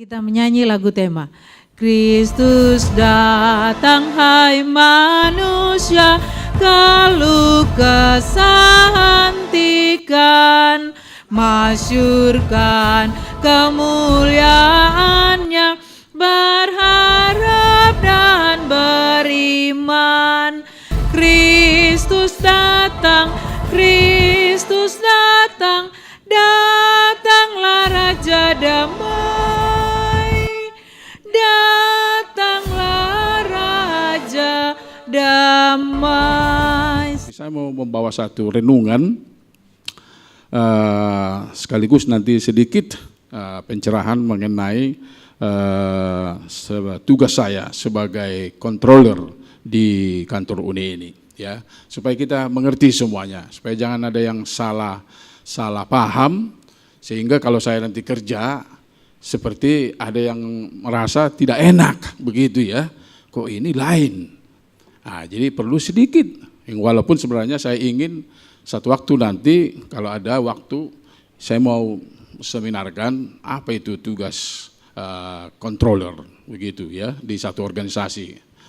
Kita menyanyi lagu tema. Kristus datang hai manusia, kalau kesantikan, masyurkan kemuliaannya, berharap dan beriman. Kristus datang, Kristus datang, datanglah Raja Damai, datanglah Raja Damai. Saya mau membawa satu renungan, sekaligus nanti sedikit pencerahan mengenai tugas saya sebagai controller di kantor UNI ini, ya, supaya kita mengerti semuanya, supaya jangan ada yang salah paham, sehingga kalau saya nanti kerja seperti ada yang merasa tidak enak begitu ya, kok ini lain. Nah, jadi perlu sedikit, walaupun sebenarnya saya ingin satu waktu nanti kalau ada waktu saya mau seminarkan apa itu tugas controller begitu ya, di satu organisasi,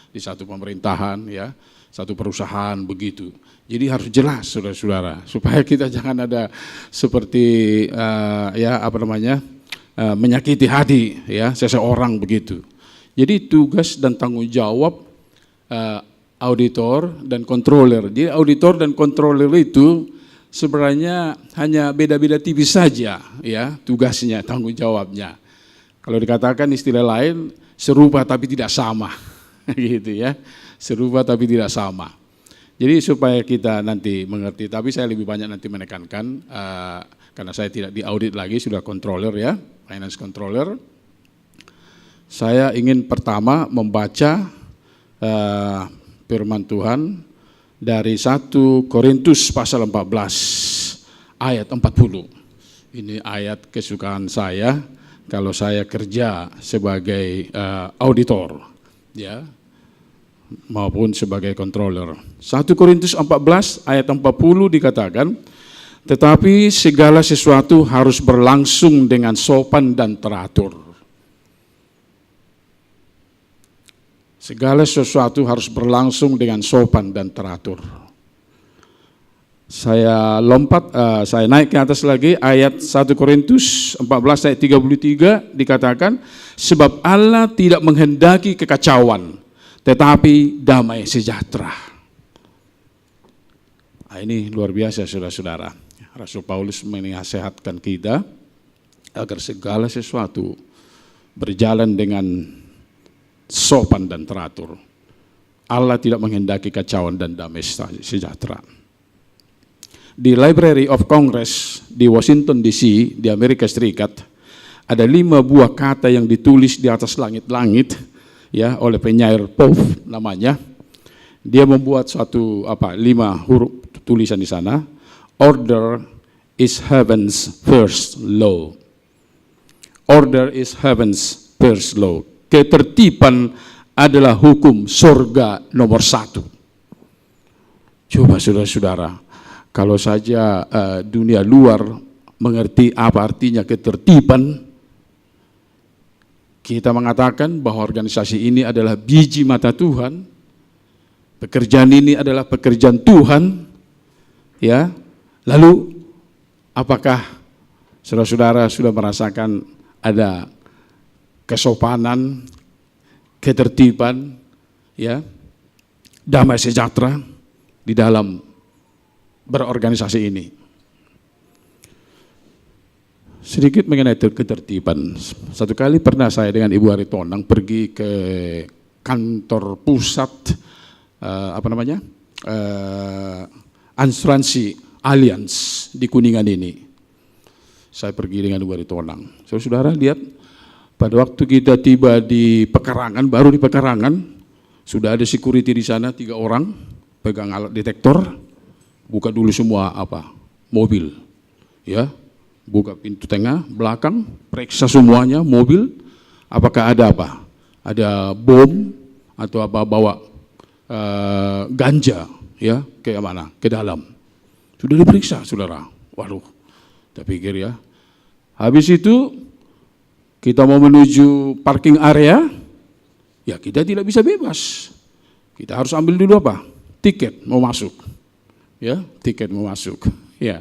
di satu pemerintahan ya, satu perusahaan begitu. Jadi harus jelas saudara-saudara, supaya kita jangan ada seperti menyakiti hati ya seseorang begitu. Jadi tugas dan tanggung jawab auditor dan controller. Jadi auditor dan controller itu sebenarnya hanya beda-beda tipis saja ya tugasnya, tanggung jawabnya. Kalau dikatakan istilah lain serupa tapi tidak sama. Gitu ya, serupa tapi tidak sama. Jadi supaya kita nanti mengerti, tapi saya lebih banyak nanti menekankan karena saya tidak diaudit lagi, sudah controller ya, finance controller. Saya ingin pertama membaca firman Tuhan dari 1 Korintus pasal 14 ayat 40. Ini ayat kesukaan saya kalau saya kerja sebagai auditor ya, maupun sebagai controller. 1 Korintus 14 ayat 40 dikatakan, tetapi segala sesuatu harus berlangsung dengan sopan dan teratur. Segala sesuatu harus berlangsung dengan sopan dan teratur. Saya lompat, saya naik ke atas lagi, ayat 1 Korintus 14 ayat 33 dikatakan, sebab Allah tidak menghendaki kekacauan, tetapi damai sejahtera. Nah, ini luar biasa saudara-saudara. Rasul Paulus menasihatkan kita agar segala sesuatu berjalan dengan sopan dan teratur. Allah tidak menghendaki kekacauan dan damai sejahtera. Di Library of Congress di Washington DC di Amerika Serikat ada 5 buah kata yang ditulis di atas langit-langit ya oleh penyair Pope namanya. Dia membuat 5 huruf tulisan di sana. Order is heaven's first law. Order is heaven's first law. Ketertiban adalah hukum surga nomor 1. Coba saudara-saudara, kalau saja dunia luar mengerti apa artinya ketertiban, kita mengatakan bahwa organisasi ini adalah biji mata Tuhan, pekerjaan ini adalah pekerjaan Tuhan, ya. Lalu, apakah saudara-saudara sudah merasakan ada kesopanan, ketertiban, ya, damai sejahtera di dalam berorganisasi ini? Sedikit mengenai ketertiban. Satu kali pernah saya dengan Ibu Aritonang pergi ke kantor pusat asuransi Allianz di Kuningan ini. Saya pergi dengan Ibu Aritonang. Saudara lihat, pada waktu kita tiba di pekarangan, baru di pekarangan, sudah ada security di sana 3 orang pegang alat detektor, buka dulu semua mobil, ya. Buka pintu tengah, belakang, periksa semuanya mobil, apakah ada ada bom atau bawa ganja ya ke mana? Ke dalam. Sudah diperiksa saudara. Waduh, saya pikir ya. Habis itu kita mau menuju parking area, ya kita tidak bisa bebas. Kita harus ambil dulu apa? Tiket mau masuk. Ya, tiket mau masuk. Ya.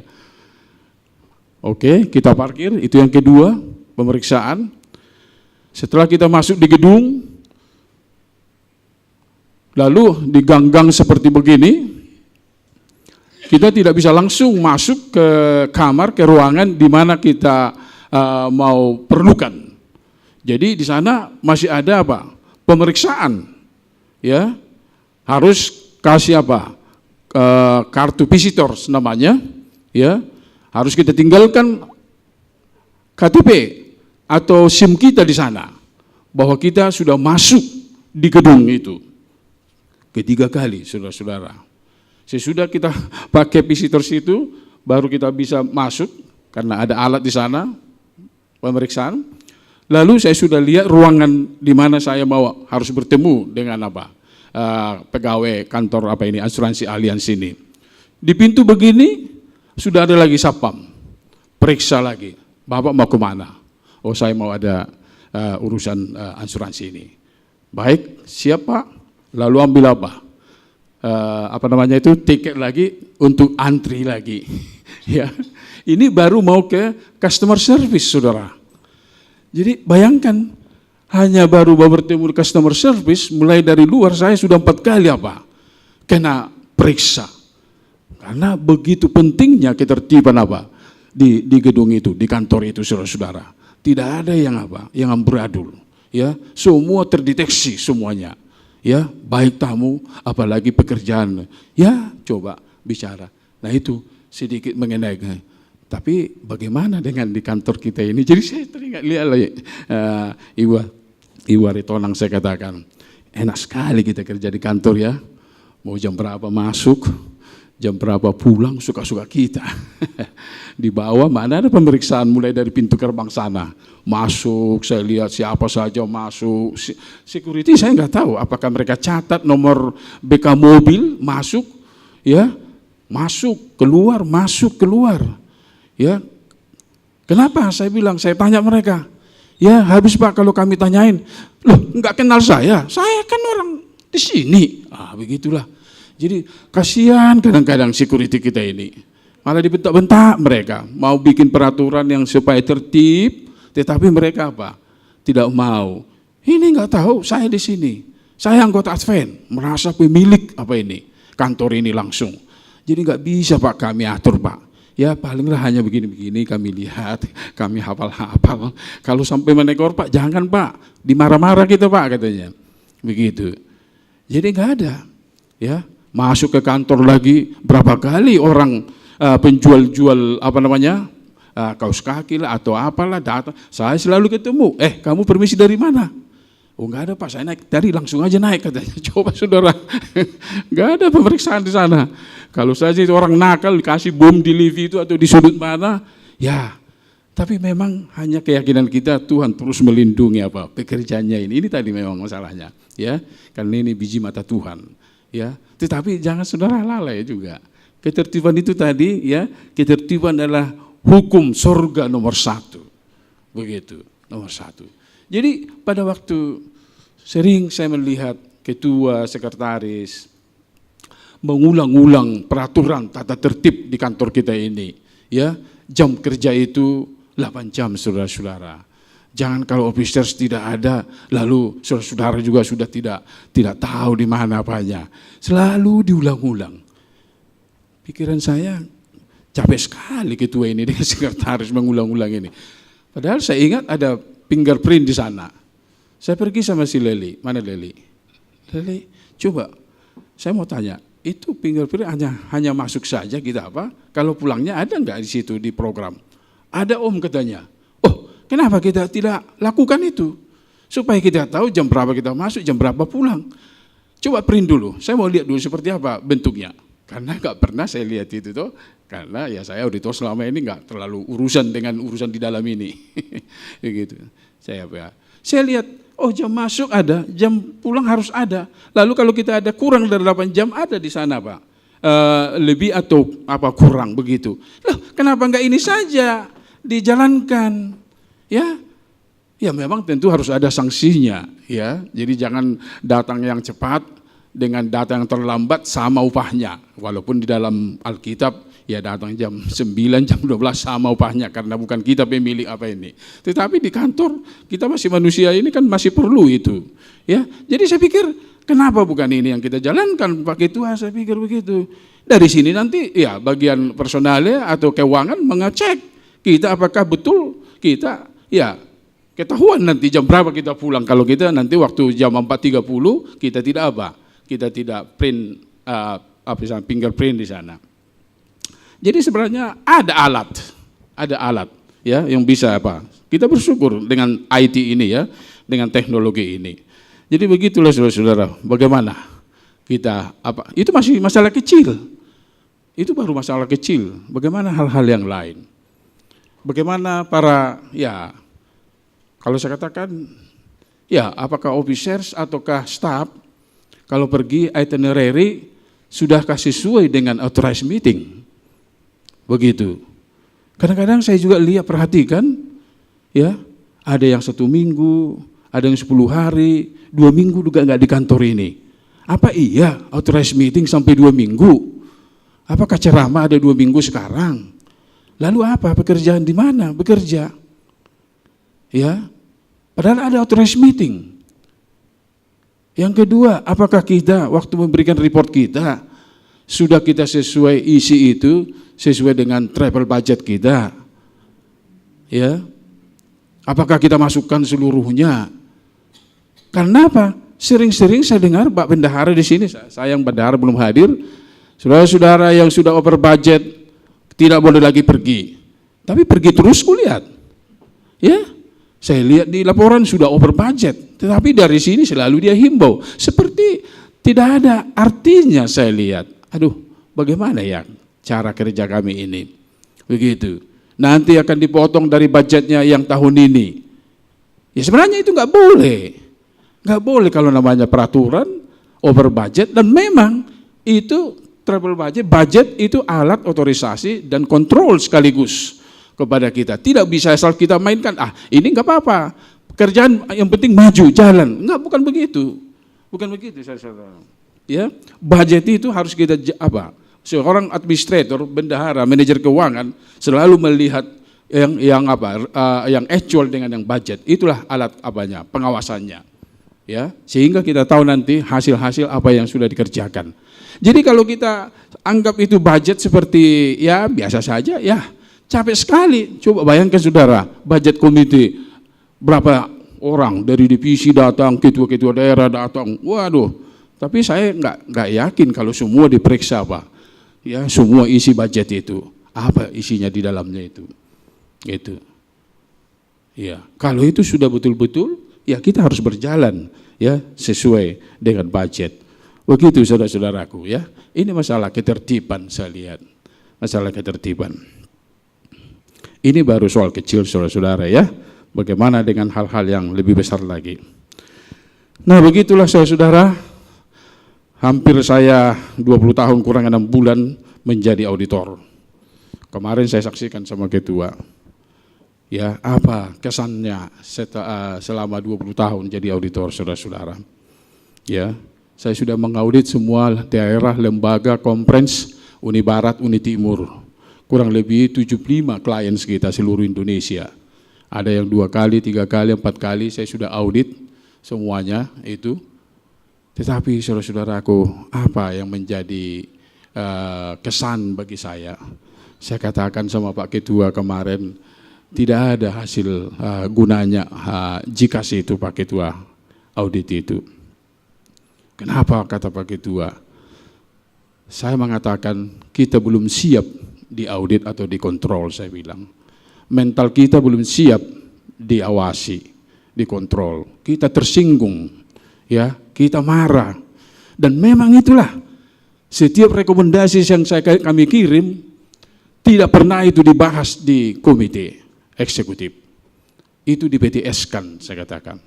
Oke, kita parkir, itu yang kedua, pemeriksaan. Setelah kita masuk di gedung, lalu di gang-gang seperti begini, kita tidak bisa langsung masuk ke kamar, ke ruangan di mana kita mau perlukan. Jadi di sana masih ada apa? Pemeriksaan. Ya. Harus kasih apa? Kartu visitors namanya, ya. Harus kita tinggalkan KTP atau SIM kita di sana, bahwa kita sudah masuk di gedung itu. Ketiga kali, saudara-saudara. Sesudah kita pakai visitors itu, baru kita bisa masuk, karena ada alat di sana, pemeriksaan. Lalu saya sudah lihat ruangan di mana saya mau harus bertemu dengan apa? Pegawai kantor apa ini, asuransi Allianz ini. Di pintu begini, sudah ada lagi satpam, periksa lagi, Bapak mau kemana? Oh, saya mau ada urusan asuransi ini. Baik, siap Pak. Lalu ambil apa? Apa namanya itu, tiket lagi untuk antri lagi. Ya, ini baru mau ke customer service, saudara. Jadi bayangkan, hanya baru bertemu customer service, mulai dari luar saya sudah 4 kali apa? Kena periksa. Karena begitu pentingnya ketertiban apa? Di gedung itu, di kantor itu, saudara-saudara. Tidak ada yang apa? Yang amburadul. Ya, semua terdeteksi semuanya. Ya, baik tamu, apalagi pekerjaan. Ya, coba bicara. Nah itu sedikit mengenai. Tapi bagaimana dengan di kantor kita ini? Jadi saya teringat lihat lagi, Ibu Ritonang saya katakan, enak sekali kita kerja di kantor ya. Mau jam berapa masuk, jam berapa pulang, suka-suka kita. Di bawah mana ada pemeriksaan mulai dari pintu gerbang sana. Masuk, saya lihat siapa saja masuk. Security saya nggak tahu apakah mereka catat nomor BK mobil, masuk, ya, masuk, keluar, masuk, keluar. Ya, kenapa? Saya bilang, saya tanya mereka. Ya, habis Pak kalau kami tanyain, loh nggak kenal saya kan orang di sini. Begitulah. Jadi kasihan kadang-kadang security kita ini. Malah dibentak-bentak mereka, mau bikin peraturan yang supaya tertib, tetapi mereka apa? Tidak mau. Ini nggak tahu, saya di sini. Saya anggota Advent, merasa pemilik apa ini, kantor ini langsung. Jadi nggak bisa Pak kami atur Pak. Ya palinglah hanya begini-begini kami lihat, kami hafal-hafal. Kalau sampai menegur Pak, jangan Pak, dimarah-marah kita Pak katanya. Begitu. Jadi nggak ada. Ya, masuk ke kantor lagi, berapa kali orang penjual-jual apa namanya, kaos kaki lah atau apalah datang, saya selalu ketemu, kamu permisi dari mana? Oh nggak ada Pak, saya naik dari langsung aja naik katanya. Coba saudara, nggak ada pemeriksaan di sana. Kalau saja itu orang nakal dikasih bom di lift itu atau di sudut mana, ya. Tapi memang hanya keyakinan kita Tuhan terus melindungi apa pekerjaannya ini. Ini tadi memang masalahnya, ya. Karena ini biji mata Tuhan, ya. Tetapi jangan saudara lalai juga. Ketertiban itu tadi, ya. Ketertiban adalah hukum surga nomor 1, begitu, nomor 1. Jadi pada waktu sering saya melihat ketua, sekretaris mengulang-ulang peraturan tata tertib di kantor kita ini, ya, jam kerja itu 8 jam saudara-saudara. Jangan kalau officers tidak ada, lalu saudara-saudara juga sudah tidak tahu di mana apanya. Selalu diulang-ulang. Pikiran saya capek sekali ketua ini dengan sekretaris mengulang-ulang ini. Padahal saya ingat ada fingerprint di sana. Saya pergi sama si Leli. Mana Leli? Leli, coba saya mau tanya, itu fingerprint hanya masuk saja kita apa? Kalau pulangnya ada enggak di situ di program? Ada Om katanya. Oh, kenapa kita tidak lakukan itu? Supaya kita tahu jam berapa kita masuk, jam berapa pulang. Coba print dulu. Saya mau lihat dulu seperti apa bentuknya. Karena enggak pernah saya lihat itu tuh. Karena ya saya auditor selama ini enggak terlalu urusan dengan urusan di dalam ini. Begitu. Saya lihat, oh jam masuk ada, jam pulang harus ada. Lalu kalau kita ada kurang dari 8 jam ada di sana Pak. Lebih atau apa kurang begitu. Loh, kenapa enggak ini saja dijalankan? Ya. ya memang tentu harus ada sanksinya, ya. Jadi jangan datang yang cepat dengan datang yang terlambat sama upahnya. Walaupun di dalam Alkitab ya datang jam 9, jam 12 sama upahnya karena bukan kita pemilik apa ini. Tetapi di kantor kita masih manusia ini kan masih perlu itu, ya. Jadi saya pikir kenapa bukan ini yang kita jalankan Pak Ketua, saya pikir begitu. Dari sini nanti ya bagian personalnya atau keuangan mengecek kita apakah betul kita ya ketahuan nanti jam berapa kita pulang. Kalau kita nanti waktu jam 4.30 kita tidak apa? Kita tidak print fingerprint di sana. Jadi sebenarnya ada alat ya yang bisa apa? Kita bersyukur dengan IT ini ya, dengan teknologi ini. Jadi begitulah saudara-saudara, bagaimana kita apa? Itu masih masalah kecil. Itu baru masalah kecil. Bagaimana hal-hal yang lain? Bagaimana para ya kalau saya katakan, ya apakah officers ataukah staff, kalau pergi itinerary, sudahkah sesuai dengan authorized meeting? Begitu. Kadang-kadang saya juga lihat, perhatikan, ya ada yang 1 minggu, ada yang 10 hari, 2 minggu juga nggak di kantor ini. Apa iya authorized meeting sampai 2 minggu? Apakah ceramah ada 2 minggu sekarang? Lalu apa, pekerjaan di mana? Bekerja. Ya, padahal ada authorized meeting. Yang kedua, apakah kita waktu memberikan report kita sudah kita sesuai isi itu sesuai dengan travel budget kita? Ya, apakah kita masukkan seluruhnya? Karena apa? Sering-sering saya dengar Pak Bendahara di sini, saya yang bendahara belum hadir, saudara-saudara yang sudah over budget tidak boleh lagi pergi, tapi pergi terus kulihat. Ya. Saya lihat di laporan sudah over budget, tetapi dari sini selalu dia himbau. Seperti tidak ada artinya saya lihat. Aduh, bagaimana ya cara kerja kami ini? Begitu. Nanti akan dipotong dari budgetnya yang tahun ini. Ya sebenarnya itu nggak boleh. Nggak boleh kalau namanya peraturan, over budget, dan memang itu travel budget itu alat otorisasi dan kontrol sekaligus kepada kita. Tidak bisa asal kita mainkan, ini enggak apa-apa, pekerjaan yang penting maju, jalan. Enggak, bukan begitu. Bukan begitu, saudara. Ya, budget itu harus kita apa? Seorang administrator, bendahara, manajer keuangan selalu melihat yang actual dengan yang budget. Itulah alat apanya, pengawasannya. Ya, sehingga kita tahu nanti hasil-hasil apa yang sudah dikerjakan. Jadi kalau kita anggap itu budget seperti ya biasa saja, ya capek sekali. Coba bayangkan saudara, budget komite berapa orang dari divisi datang, ketua-ketua daerah datang. Waduh, tapi saya nggak yakin kalau semua diperiksa Pak. Ya, semua isi budget itu apa isinya di dalamnya itu. Gitu. Ya, kalau itu sudah betul-betul, ya kita harus berjalan ya sesuai dengan budget. Begitu saudara-saudaraku ya. Ini masalah ketertiban saya lihat. Masalah ketertiban. Ini baru soal kecil saudara-saudara ya. Bagaimana dengan hal-hal yang lebih besar lagi. Nah begitulah saudara-saudara. Hampir saya 20 tahun kurang 6 bulan menjadi auditor. Kemarin saya saksikan sama ketua. Ya, apa kesannya selama 20 tahun jadi auditor saudara-saudara. Ya, saya sudah mengaudit semua daerah, lembaga, conference, Uni Barat, Uni Timur. Kurang lebih 75 klien kita seluruh Indonesia. Ada yang 2 kali, 3 kali, 4 kali saya sudah audit semuanya itu. Tetapi saudara-saudaraku, apa yang menjadi kesan bagi saya? Saya katakan sama Pak Ketua kemarin, tidak ada hasil gunanya jika itu Pak Ketua audit itu. Kenapa kata Pak Ketua? Saya mengatakan kita belum siap diaudit atau dikontrol, saya bilang. Mental kita belum siap diawasi, dikontrol. Kita tersinggung, ya, kita marah. Dan memang itulah setiap rekomendasi yang kami kirim tidak pernah itu dibahas di komite eksekutif. Itu di PTS-kan, saya katakan.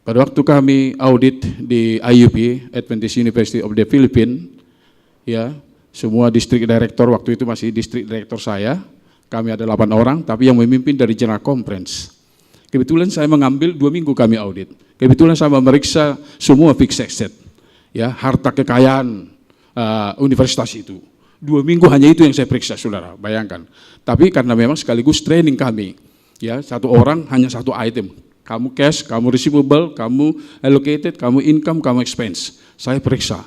Pada waktu kami audit di IUP, Adventist University of the Philippines, ya, semua distrik direktur waktu itu masih distrik direktur saya, kami ada 8 orang, tapi yang memimpin dari General Conference. Kebetulan saya mengambil 2 minggu kami audit. Kebetulan saya memeriksa semua fixed asset, ya, harta kekayaan universitas itu. 2 minggu hanya itu yang saya periksa, saudara, bayangkan. Tapi karena memang sekaligus training kami, ya, satu orang hanya satu item. Kamu cash, kamu receivable, kamu allocated, kamu income, kamu expense. Saya periksa.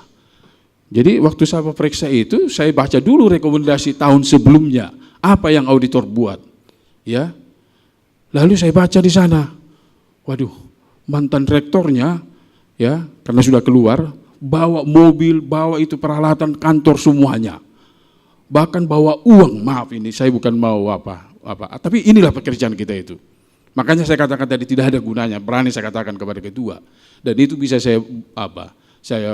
Jadi waktu saya periksa itu, saya baca dulu rekomendasi tahun sebelumnya, apa yang auditor buat, ya. Lalu saya baca di sana, waduh, mantan rektornya, ya, karena sudah keluar, bawa mobil, bawa itu peralatan kantor semuanya. Bahkan bawa uang, maaf ini saya bukan mau apa, tapi inilah pekerjaan kita itu. Makanya saya katakan tadi tidak ada gunanya, berani saya katakan kepada ketua. Dan itu bisa saya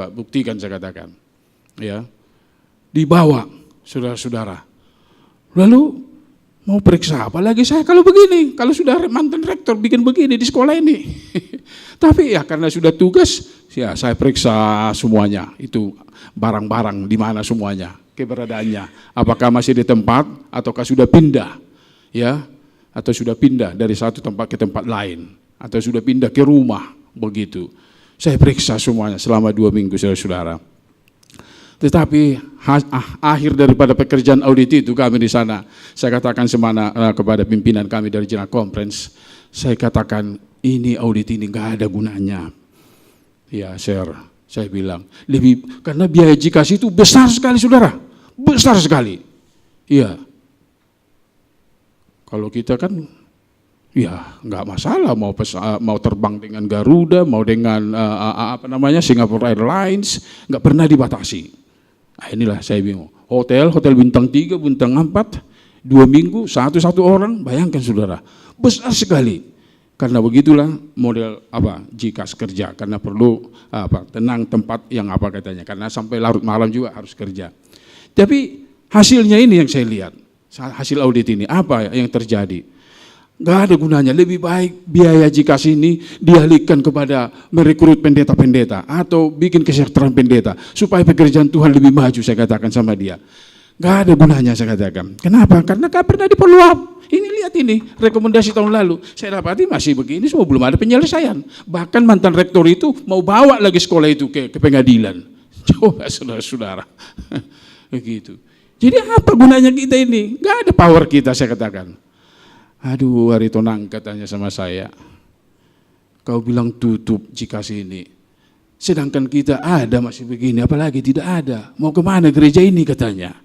buktikan, saya katakan. Ya, dibawa saudara-saudara. Lalu mau periksa apa lagi saya kalau begini, kalau sudah mantan rektor bikin begini di sekolah ini. Tapi ya karena sudah tugas, ya saya periksa semuanya, itu barang-barang di mana semuanya, keberadaannya, apakah masih di tempat ataukah sudah pindah, ya, atau sudah pindah dari satu tempat ke tempat lain, atau sudah pindah ke rumah, begitu. Saya periksa semuanya selama 2 minggu, saudara-saudara. Tetapi akhir daripada pekerjaan audit itu kami di sana, saya katakan kepada pimpinan kami dari General Conference, saya katakan ini audit ini nggak ada gunanya. Ya, saya bilang, karena biaya JIKAS itu besar sekali, saudara, besar sekali. Iya, kalau kita kan, ya nggak masalah mau terbang dengan Garuda, mau dengan Singapore Airlines, nggak pernah dibatasi. Nah, inilah saya bingung. Hotel bintang 3, bintang 4, 2 minggu, satu orang, bayangkan saudara, besar sekali. Karena begitulah model JIKAS kerja, karena perlu tenang tempat yang katanya, karena sampai larut malam juga harus kerja. Tapi hasilnya ini yang saya lihat, hasil audit ini, apa yang terjadi? Nggak ada gunanya, lebih baik biaya JIKAS ini dialihkan kepada merekrut pendeta-pendeta atau bikin kesejahteraan pendeta supaya pekerjaan Tuhan lebih maju, saya katakan sama dia. Nggak ada gunanya, saya katakan. Kenapa? Karena nggak pernah di-follow up. Ini lihat ini, rekomendasi tahun lalu, saya dapati masih begini semua, belum ada penyelesaian. Bahkan mantan rektor itu mau bawa lagi sekolah itu ke pengadilan. Coba saudara-saudara, begitu. Jadi apa gunanya kita ini? Nggak ada power kita, saya katakan. Aduh, Aritonang katanya sama saya, kau bilang tutup JIKAS ini, sedangkan kita ada masih begini, apalagi tidak ada, mau kemana gereja ini katanya.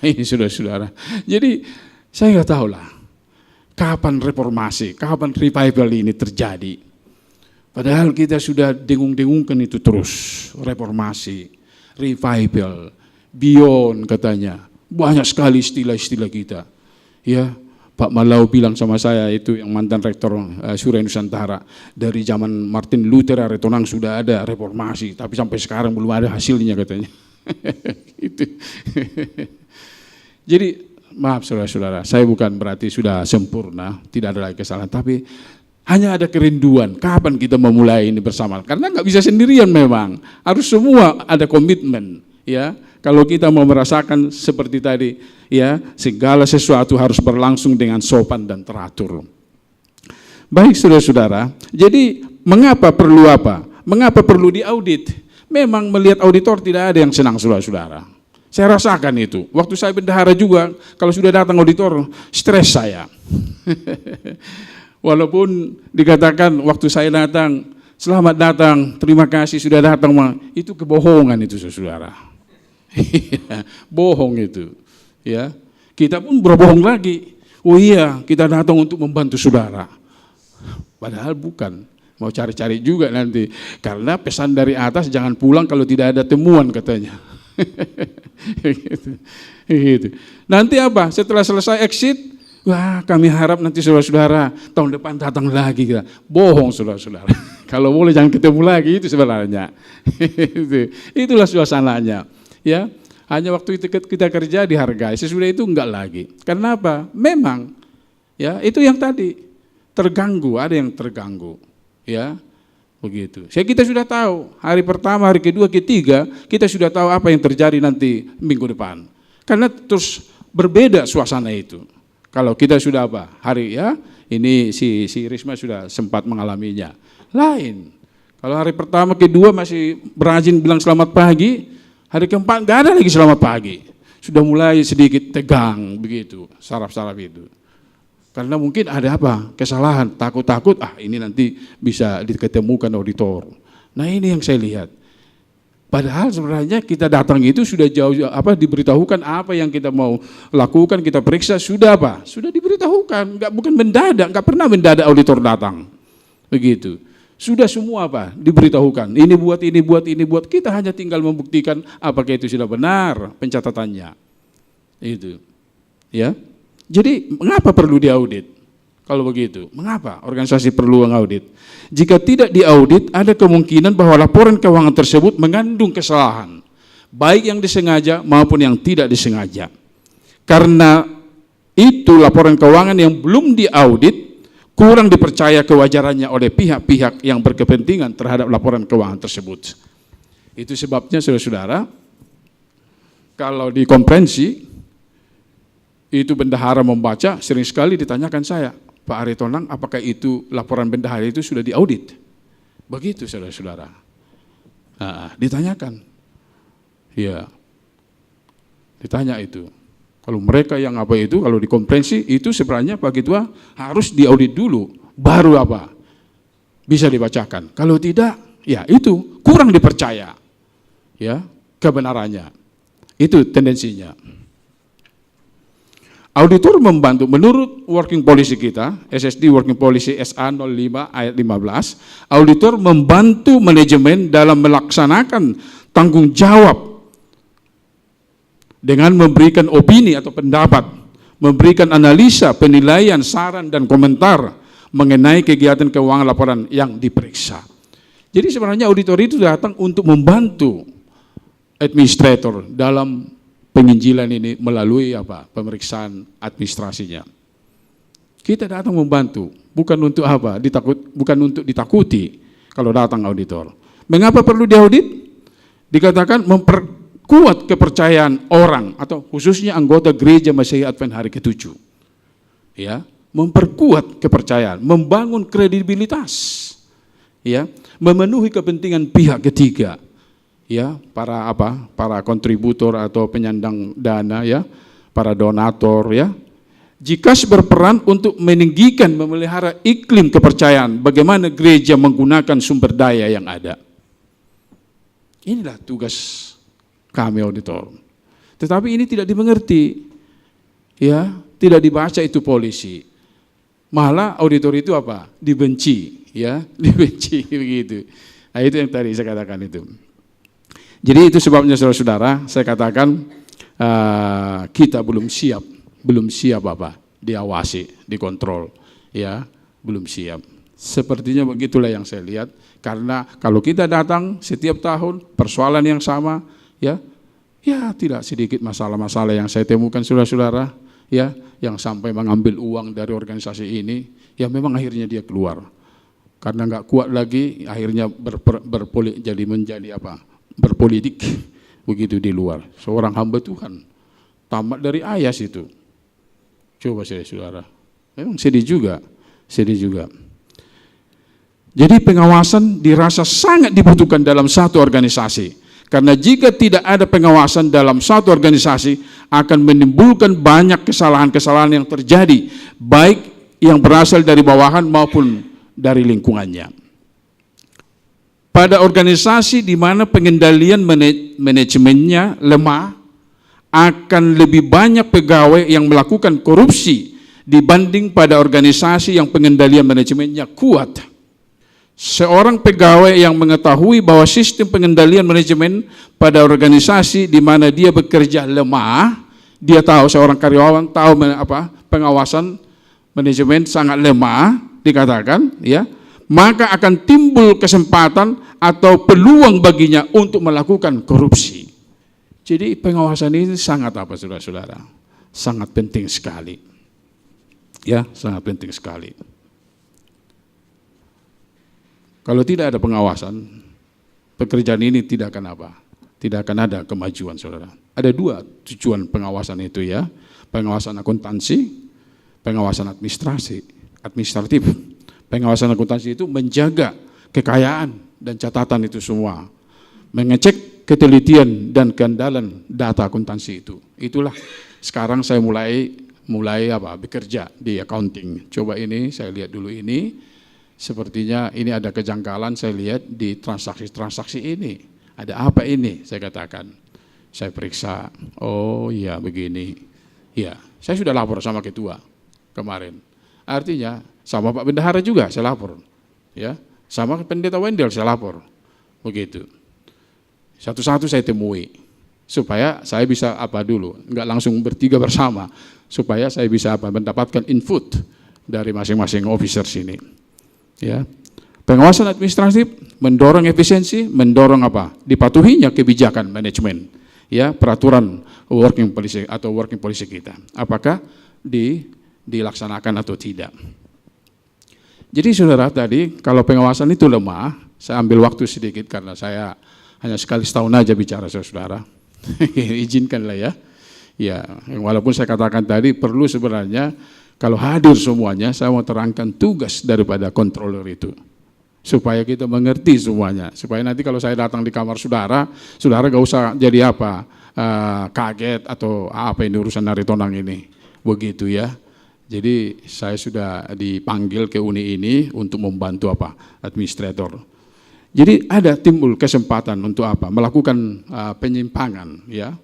Ini saudara-saudara, jadi saya nggak tahu lah, kapan reformasi, kapan revival ini terjadi. Padahal kita sudah dengung-dengungkan itu terus, reformasi, revival, beyond katanya, banyak sekali istilah-istilah kita, ya. Pak Malau bilang sama saya, itu yang mantan rektor Surya Nusantara, dari zaman Martin Luther, Aritonang sudah ada reformasi, tapi sampai sekarang belum ada hasilnya katanya. Itu. Jadi maaf saudara-saudara, saya bukan berarti sudah sempurna, tidak ada lagi kesalahan, tapi hanya ada kerinduan, kapan kita memulai ini bersama, karena nggak bisa sendirian memang, harus semua ada komitmen, ya. Kalau kita mau merasakan seperti tadi, ya, segala sesuatu harus berlangsung dengan sopan dan teratur. Baik saudara-saudara, jadi mengapa perlu apa? Mengapa perlu diaudit? Memang melihat auditor tidak ada yang senang, saudara-saudara. Saya rasakan itu. Waktu saya bendahara juga, kalau sudah datang auditor, stres saya. Walaupun dikatakan waktu saya datang, selamat datang, terima kasih sudah datang, itu kebohongan itu, saudara. Bohong itu, ya. Kita pun berbohong lagi. Oh iya, kita datang untuk membantu saudara. Padahal bukan. Mau cari-cari juga nanti. Karena pesan dari atas jangan pulang kalau tidak ada temuan katanya. Gitu. Nanti apa? Setelah selesai exit, wah kami harap nanti saudara-saudara tahun depan datang lagi kita. Bohong saudara-saudara. Kalau boleh jangan ketemu lagi, itu sebenarnya. Itulah suasananya. Ya, hanya waktu itu kita kerja dihargai, sesudah itu enggak lagi. Karena apa? Memang, ya itu yang tadi terganggu, ada yang terganggu, ya begitu. Kita sudah tahu hari pertama, hari kedua, ketiga, kita sudah tahu apa yang terjadi nanti minggu depan. Karena terus berbeda suasana itu. Kalau kita sudah hari Ini si Risma sudah sempat mengalaminya. Lain. Kalau hari pertama, kedua masih berajin bilang selamat pagi, hari keempat nggak ada lagi selamat pagi. Sudah mulai sedikit tegang begitu, saraf-saraf itu. Karena mungkin ada apa? Kesalahan, takut-takut, ini nanti bisa diketemukan auditor. Nah ini yang saya lihat. Padahal sebenarnya kita datang itu sudah jauh diberitahukan apa yang kita mau lakukan, kita periksa sudah apa? Sudah diberitahukan, bukan mendadak, nggak pernah mendadak auditor datang. Begitu. Sudah semua apa? Diberitahukan. Ini buat, kita hanya tinggal membuktikan apakah itu sudah benar pencatatannya. Itu. Ya. Jadi mengapa perlu diaudit? Kalau begitu, mengapa organisasi perlu mengaudit? Jika tidak diaudit, ada kemungkinan bahwa laporan keuangan tersebut mengandung kesalahan, baik yang disengaja maupun yang tidak disengaja. Karena itu laporan keuangan yang belum diaudit, kurang dipercaya kewajarannya oleh pihak-pihak yang berkepentingan terhadap laporan keuangan tersebut. Itu sebabnya saudara-saudara, kalau di konferensi, itu bendahara membaca, sering sekali ditanyakan saya, Pak Aritonang, apakah itu laporan bendahara itu sudah diaudit? Begitu saudara-saudara. Nah, ditanyakan. Ya, ditanya itu. Kalau mereka yang apa itu, kalau di konferensi itu sebenarnya Pak Ketua harus diaudit dulu, baru apa? Bisa dibacakan. Kalau tidak, ya itu kurang dipercaya. Ya, kebenarannya. Itu tendensinya. Auditor membantu, menurut working policy kita, SSD Working Policy SA 05 ayat 15, auditor membantu manajemen dalam melaksanakan tanggung jawab dengan memberikan opini atau pendapat, memberikan analisa, penilaian, saran, dan komentar mengenai kegiatan keuangan laporan yang diperiksa. Jadi sebenarnya auditor itu datang untuk membantu administrator dalam penginjilan ini melalui apa? Pemeriksaan administrasinya. Kita datang membantu, bukan untuk apa? Bukan untuk ditakuti kalau datang auditor. Mengapa perlu diaudit? Dikatakan memperkuat kepercayaan orang atau khususnya anggota gereja Masehi Advent hari ke-7. Ya, memperkuat kepercayaan, membangun kredibilitas. Ya, memenuhi kepentingan pihak ketiga. Ya, para kontributor atau penyandang dana, ya, para donator, ya. Jika berperan untuk meninggikan, memelihara iklim kepercayaan bagaimana gereja menggunakan sumber daya yang ada. Inilah tugas kami auditor. Tetapi ini tidak dimengerti. Ya, tidak dibaca itu polisi. Malah auditor itu apa? Dibenci, ya, dibenci begitu. Nah, itu yang tadi saya katakan itu. Jadi itu sebabnya saudara-saudara, saya katakan kita belum siap apa diawasi, dikontrol, ya, belum siap. Sepertinya begitulah yang saya lihat, karena kalau kita datang setiap tahun persoalan yang sama, ya tidak sedikit masalah-masalah yang saya temukan saudara-saudara, ya, yang sampai mengambil uang dari organisasi ini, ya memang akhirnya dia keluar, karena nggak kuat lagi, akhirnya menjadi apa? Berpolitik begitu di luar. Seorang hamba Tuhan tamat dari AYAS itu. Coba saudara, memang sedih juga. Jadi pengawasan dirasa sangat dibutuhkan dalam satu organisasi. Karena jika tidak ada pengawasan dalam satu organisasi akan menimbulkan banyak kesalahan-kesalahan yang terjadi, baik yang berasal dari bawahan maupun dari lingkungannya. Pada organisasi di mana pengendalian manajemennya lemah, akan lebih banyak pegawai yang melakukan korupsi dibanding pada organisasi yang pengendalian manajemennya kuat. Seorang pegawai yang mengetahui bahwa sistem pengendalian manajemen pada organisasi di mana dia bekerja lemah, dia tahu, seorang karyawan tahu pengawasan manajemen sangat lemah, dikatakan, ya, maka akan timbul kesempatan atau peluang baginya untuk melakukan korupsi. Jadi pengawasan ini sangat apa saudara-saudara? Sangat penting sekali. Ya, sangat penting sekali. Kalau tidak ada pengawasan, pekerjaan ini tidak akan apa? Tidak akan ada kemajuan saudara. Ada dua tujuan pengawasan itu, ya. Pengawasan akuntansi, pengawasan administrasi. administratif. Pengawasan akuntansi itu menjaga kekayaan dan catatan itu semua, mengecek ketelitian dan keandalan data akuntansi itu. Itulah sekarang saya mulai bekerja di accounting. Coba ini saya lihat dulu ini, sepertinya ini ada kejanggalan saya lihat di transaksi-transaksi ini. Ada apa ini? Saya katakan. Saya periksa, oh iya begini. Ya, saya sudah lapor sama ketua kemarin. Artinya sama Pak Bendahara juga saya lapor. Ya, sama Pendeta Wendel saya lapor. Begitu. Satu-satu saya temui supaya saya bisa dulu, enggak langsung bertiga bersama, supaya saya bisa mendapatkan input dari masing-masing officer sini. Ya. Pengawasan administratif mendorong efisiensi, mendorong dipatuhinya kebijakan manajemen. Ya, peraturan working policy kita. Apakah dilaksanakan atau tidak. Jadi saudara tadi kalau pengawasan itu lemah, saya ambil waktu sedikit karena saya hanya sekali setahun aja bicara saudara. Izinkanlah ya. Ya, walaupun saya katakan tadi perlu sebenarnya kalau hadir semuanya, saya mau terangkan tugas daripada controller itu. Supaya kita mengerti semuanya, supaya nanti kalau saya datang di kamar saudara gak usah jadi kaget atau apa ini urusan Naritonang ini, begitu ya. Jadi saya sudah dipanggil ke uni ini untuk membantu administrator. Jadi ada timbul kesempatan untuk melakukan penyimpangan ya.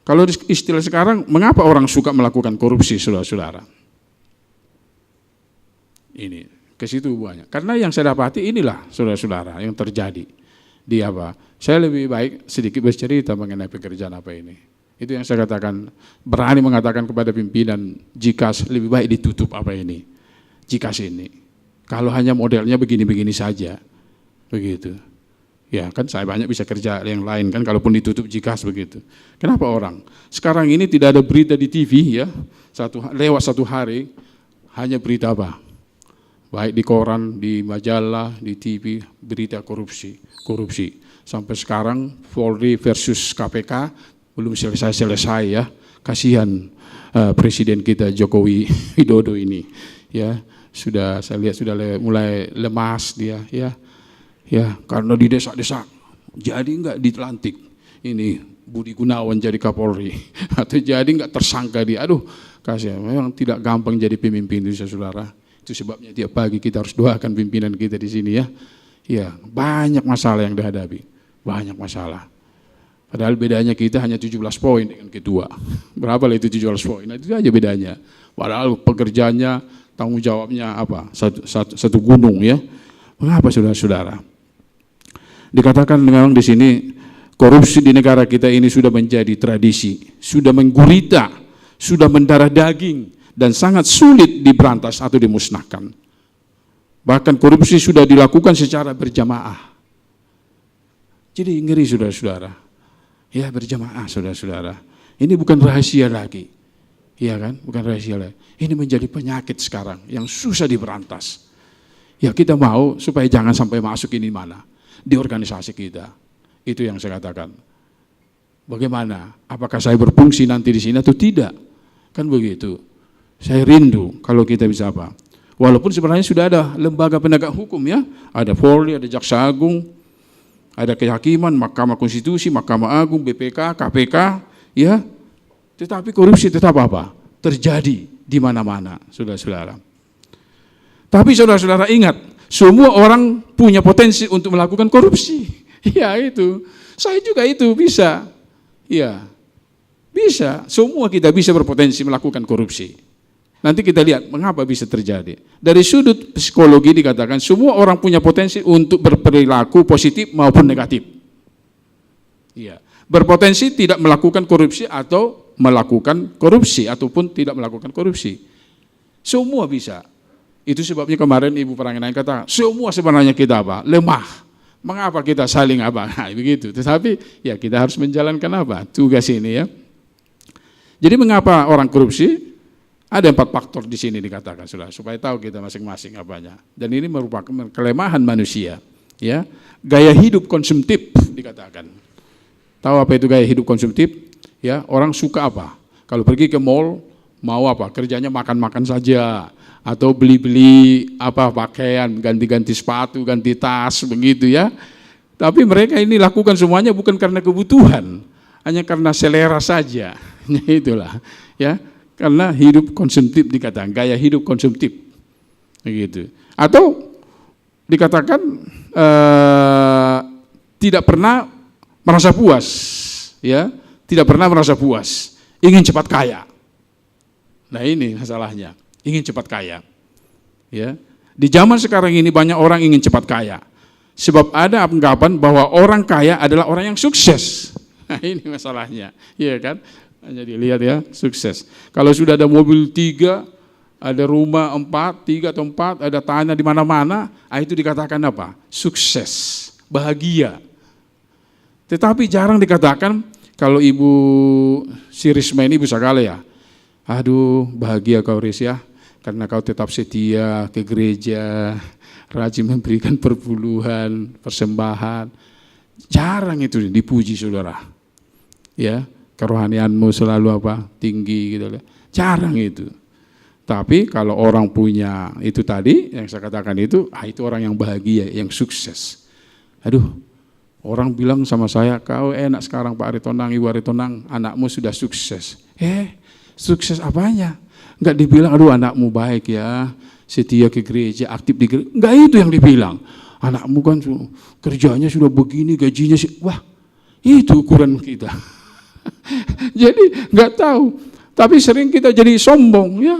Kalau istilah sekarang, mengapa orang suka melakukan korupsi saudara-saudara? Ini. Ke situ banyak. Karena yang saya dapati inilah saudara-saudara yang terjadi di Saya lebih baik sedikit bercerita mengenai pekerjaan ini. Itu yang saya katakan, berani mengatakan kepada pimpinan, jika lebih baik ditutup ini, jika sini. Kalau hanya modelnya begini-begini saja, begitu. Ya kan saya banyak bisa kerja yang lain kan, kalaupun ditutup jika begitu. Kenapa orang? Sekarang ini tidak ada berita di TV ya, lewat satu hari hanya berita baik di koran, di majalah, di TV, berita korupsi. Sampai sekarang Polri versus KPK belum selesai ya. Kasihan Presiden kita Jokowi Widodo ini, ya saya lihat sudah mulai lemas dia, ya karena didesak-desak. Jadi enggak dilantik ini Budi Gunawan jadi Kapolri atau jadi enggak tersangka dia. Aduh, kasihan. Memang tidak gampang jadi pemimpin itu saudara. Itu sebabnya tiap pagi kita harus doakan pimpinan kita di sini ya. Ya, banyak masalah yang dihadapi. Banyak masalah. Padahal bedanya kita hanya 17 poin dengan ketua. Berapa lah itu 17 poin? Nah, itu aja bedanya. Padahal pekerjaannya, tanggung jawabnya satu gunung ya. Mengapa saudara-saudara? Dikatakan memang di sini korupsi di negara kita ini sudah menjadi tradisi, sudah menggurita, sudah mendarah daging, dan sangat sulit diberantas atau dimusnahkan. Bahkan korupsi sudah dilakukan secara berjamaah. Jadi ngeri saudara-saudara. Ya berjamaah saudara-saudara. Ini bukan rahasia lagi. Iya kan? Bukan rahasia lagi. Ini menjadi penyakit sekarang yang susah diberantas. Ya kita mau supaya jangan sampai masuk ini mana? Di organisasi kita. Itu yang saya katakan. Bagaimana? Apakah saya berfungsi nanti di sini atau tidak? Kan begitu. Saya rindu kalau kita bisa Walaupun sebenarnya sudah ada lembaga penegak hukum ya, ada Polri, ada Jaksa Agung, ada Kehakiman, Mahkamah Konstitusi, Mahkamah Agung, BPK, KPK, ya. Tetapi korupsi tetap terjadi di mana-mana, saudara-saudara. Tapi saudara-saudara ingat, semua orang punya potensi untuk melakukan korupsi. Ya itu, saya juga itu bisa, ya bisa. Semua kita bisa berpotensi melakukan korupsi. Nanti kita lihat mengapa bisa terjadi. Dari sudut psikologi dikatakan semua orang punya potensi untuk berperilaku positif maupun negatif. Iya. Berpotensi tidak melakukan korupsi atau melakukan korupsi ataupun tidak melakukan korupsi. Semua bisa. Itu sebabnya kemarin Ibu Paranginain kata, semua sebenarnya kita lemah. Mengapa kita saling begitu. Tetapi ya kita harus menjalankan tugas ini ya. Jadi mengapa orang korupsi? Ada 4 faktor di sini dikatakan supaya tahu kita masing-masing Dan ini merupakan kelemahan manusia, ya. Gaya hidup konsumtif dikatakan. Tahu apa itu gaya hidup konsumtif? Ya, orang suka Kalau pergi ke mall mau apa? Kerjanya makan-makan saja, atau beli-beli apa pakaian, ganti-ganti sepatu, ganti tas, begitu ya. Tapi mereka ini lakukan semuanya bukan karena kebutuhan, hanya karena selera saja. Itulah ya, karena hidup konsumtif dikatakan, gaya hidup konsumtif, begitu. Atau dikatakan tidak pernah merasa puas, ya, tidak pernah merasa puas, ingin cepat kaya. Nah ini masalahnya, ingin cepat kaya. Ya, di zaman sekarang ini banyak orang ingin cepat kaya, sebab ada anggapan bahwa orang kaya adalah orang yang sukses. Nah ini masalahnya, iya kan? Hanya dilihat ya, sukses. Kalau sudah ada mobil 3, ada rumah 4, 3 atau 4, ada tanah di mana-mana, itu dikatakan apa? Sukses, bahagia. Tetapi jarang dikatakan, kalau Ibu si Risma ini bisa kali ya, aduh bahagia kau Ris ya, karena kau tetap setia ke gereja, rajin memberikan perpuluhan, persembahan. Jarang itu dipuji saudara. Ya, kerohanianmu selalu apa? Tinggi gitu. Jarang itu. Tapi kalau orang punya itu tadi yang saya katakan itu orang yang bahagia, yang sukses. Aduh, orang bilang sama saya, kau enak sekarang Pak Aritonang, Ibu Aritonang, anakmu sudah sukses. Sukses apanya? Enggak dibilang, aduh anakmu baik ya, setia ke gereja, aktif di gereja. Enggak itu yang dibilang. Anakmu kan kerjanya sudah begini, gajinya sih. Wah, itu ukuran kita. Jadi enggak tahu. Tapi sering kita jadi sombong ya.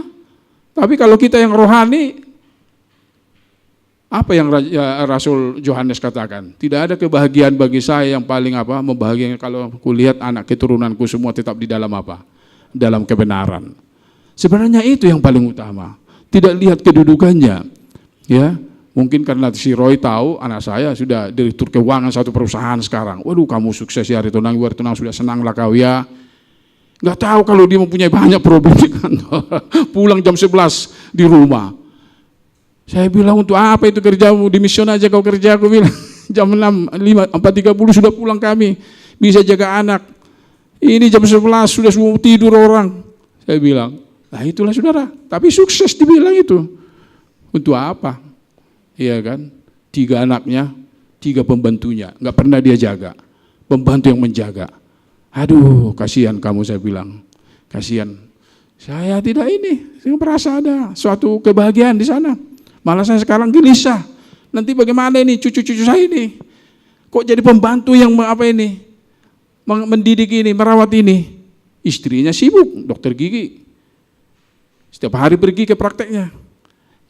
Tapi kalau kita yang rohani, apa yang Rasul Yohanes katakan? Tidak ada kebahagiaan bagi saya yang paling membahagiakan kalau kulihat anak keturunanku semua tetap di dalam apa? Dalam kebenaran. Sebenarnya itu yang paling utama. Tidak lihat kedudukannya. Ya, mungkin karena si Roy tahu anak saya sudah direktur keuangan satu perusahaan sekarang. Waduh, kamu sukses ya Aritonang, Ibu Aritonang, sudah senanglah kau ya. Enggak tahu kalau dia mempunyai banyak problem di kantor. Pulang jam 11 di rumah. Saya bilang, untuk apa itu kerjamu? Di mission aja kau kerja, aku bilang. Jam 4.30 sudah pulang kami. Bisa jaga anak. Ini jam 11 sudah semua tidur orang. Saya bilang, nah itulah saudara. Tapi sukses dibilang itu. Untuk apa? Iya kan? 3 anaknya, 3 pembantunya. Enggak pernah dia jaga. Pembantu yang menjaga. Aduh, kasihan kamu, saya bilang. Kasihan. Saya tidak ini. Saya merasa ada suatu kebahagiaan di sana. Malah saya sekarang gelisah. Nanti bagaimana ini cucu-cucu saya ini? Kok jadi pembantu yang mendidik ini, merawat ini? Istrinya sibuk, dokter gigi. Setiap hari pergi ke prakteknya.